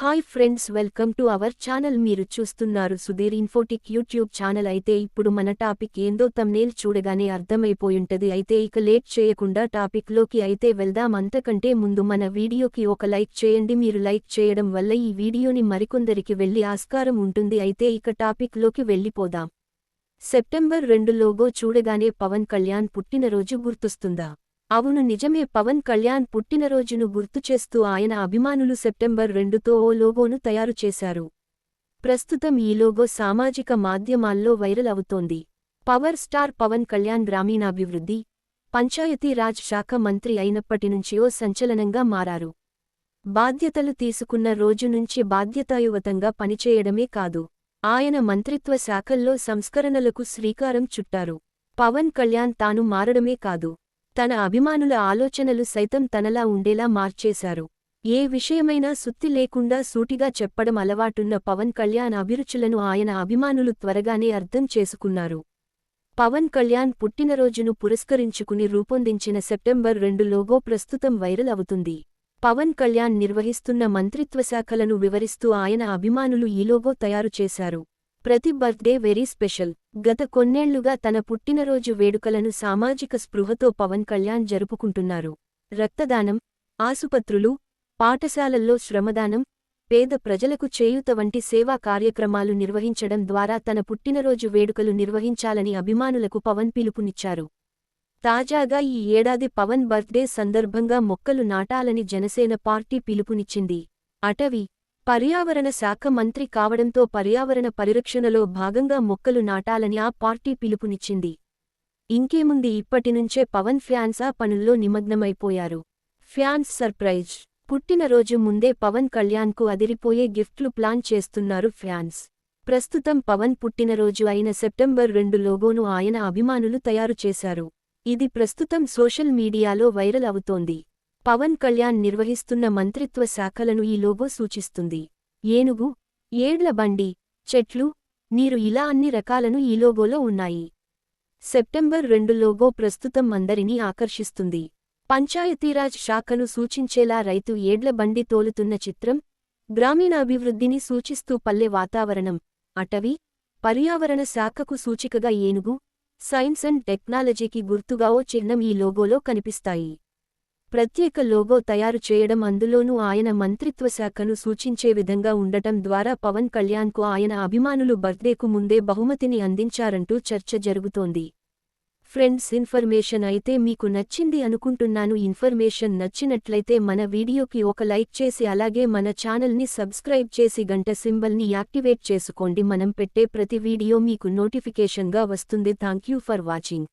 Hi friends, welcome to our channel. మీరు చూస్తున్నారు Sudheer ఇన్ఫోటిక్ YouTube channel. అయితే ఇప్పుడు మన టాపిక్ ఏందో తమ్నేల్ చూడగానే అర్థమైపోయుంటది. అయితే ఇక లేట్ చేయకుండా టాపిక్ లోకి అయితే వెళ్దాం. అంతకంటే ముందు మన వీడియోకి ఒక లైక్ చేయండి. మీరు లైక్ చేయడం వల్ల ఈ వీడియోని మరికొందరికి వెళ్లి ఆస్కారం ఉంటుంది. అయితే ఇక టాపిక్ లోకి వెళ్లిపోదాం. సెప్టెంబర్ 2 లోగో చూడగానే పవన్ కళ్యాణ్ పుట్టినరోజు గుర్తొస్తుందా? అవును, నిజమే. పవన్ కళ్యాణ్ పుట్టినరోజును గుర్తుచేస్తూ ఆయన అభిమానులు సెప్టెంబర్ 2తో ఓ లోగోను తయారు చేశారు. ప్రస్తుతం ఈ లోగో సామాజిక మాధ్యమాల్లో వైరల్ అవుతోంది. పవర్ స్టార్ పవన్ కళ్యాణ్ గ్రామీణాభివృద్ధి, పంచాయతీరాజ్ శాఖ మంత్రి అయినప్పటినుంచి ఓ సంచలనంగా మారారు. బాధ్యతలు తీసుకున్న రోజు నుంచి బాధ్యతాయుతంగా పనిచేయడమే కాదు, ఆయన మంత్రిత్వ శాఖల్లో సంస్కరణలకు శ్రీకారం చుట్టారు. పవన్ కళ్యాణ్ తాను మారడమే కాదు, తన అభిమానుల ఆలోచనలు సైతం తనలా ఉండేలా మార్చేశారు. ఏ విషయమైనా సుత్తి లేకుండా సూటిగా చెప్పడం అలవాటున్న పవన్ కళ్యాణ్ అభిరుచులను ఆయన అభిమానులు త్వరగానే అర్థం చేసుకున్నారు. పవన్ కళ్యాణ్ పుట్టినరోజును పురస్కరించుకుని రూపొందించిన సెప్టెంబర్ 2 లోగో ప్రస్తుతం వైరల్ అవుతుంది. పవన్ కళ్యాణ్ నిర్వహిస్తున్న మంత్రిత్వశాఖలను వివరిస్తూ ఆయన అభిమానులు ఈ లోగో తయారు చేశారు. ప్రతి బర్త్డే వెరీ స్పెషల్. గత కొన్నేళ్లుగా తన పుట్టినరోజు వేడుకలను సామాజిక స్పృహతో పవన్ కళ్యాణ్ జరుపుకుంటున్నారు. రక్తదానం, ఆసుపత్రులు, పాఠశాలల్లో శ్రమదానం, పేద ప్రజలకు చేయూత వంటి సేవా కార్యక్రమాలు నిర్వహించడం ద్వారా తన పుట్టినరోజు వేడుకలు నిర్వహించాలని అభిమానులకు పవన్ పిలుపునిచ్చారు. తాజాగా ఈ ఏడాది పవన్ బర్త్డే సందర్భంగా మొక్కలు నాటాలని జనసేన పార్టీ పిలుపునిచ్చింది. అటవీ, పర్యావరణ శాఖ మంత్రి కావడంతో పర్యావరణ పరిరక్షణలో భాగంగా మొక్కలు నాటాలని ఆ పార్టీ పిలుపునిచ్చింది. ఇంకేముంది, ఇప్పటినుంచే పవన్ ఫ్యాన్స్ ఆ పనుల్లో నిమగ్నమైపోయారు. Fans surprise. పుట్టినరోజు ముందే పవన్ కళ్యాణ్కు అదిరిపోయే గిఫ్ట్లు ప్లాన్ చేస్తున్నారు ఫ్యాన్స్. ప్రస్తుతం పవన్ పుట్టినరోజు అయిన సెప్టెంబర్ 2 లోగోను ఆయన అభిమానులు తయారు చేశారు. ఇది ప్రస్తుతం సోషల్ మీడియాలో వైరల్ అవుతోంది. పవన్ కళ్యాణ్ నిర్వహిస్తున్న మంత్రిత్వ శాఖలను ఈ లోగో సూచిస్తుంది. ఏనుగు, ఏడ్ల బండి, చెట్లు, నీరు ఇలా అన్ని రకాలను ఈ లోగోలో ఉన్నాయి. సెప్టెంబర్ 2 లోగో ప్రస్తుతం అందరినీ ఆకర్షిస్తుంది. పంచాయతీరాజ్ శాఖను సూచించేలా రైతు ఏడ్ల బండి తోలుతున్న చిత్రం, గ్రామీణాభివృద్ధిని సూచిస్తూ పల్లె వాతావరణం, అటవీ, పర్యావరణ శాఖకు సూచికగా ఏనుగు, సైన్స్ అండ్ టెక్నాలజీకి గుర్తుగా ఓ చిహ్నం ఈ లోగోలో కనిపిస్తాయి. ప్రత్యేక లోగో తయారు చేయడం, అందులోనూ ఆయన మంత్రిత్వశాఖను సూచించే విధంగా ఉండటం ద్వారా పవన్ కళ్యాణ్కు ఆయన అభిమానులు బర్త్డేకు ముందే బహుమతిని అందించారంటూ చర్చ జరుగుతోంది. ఫ్రెండ్స్, ఇన్ఫర్మేషన్ అయితే మీకు నచ్చింది అనుకుంటున్నాను. ఇన్ఫర్మేషన్ నచ్చినట్లయితే మన వీడియోకి ఒక లైక్ చేసి అలాగే మన ఛానల్ని సబ్స్క్రైబ్ చేసి గంట సింబల్ని యాక్టివేట్ చేసుకోండి. మనం పెట్టే ప్రతి వీడియో మీకు నోటిఫికేషన్గా వస్తుంది. Thank you for watching.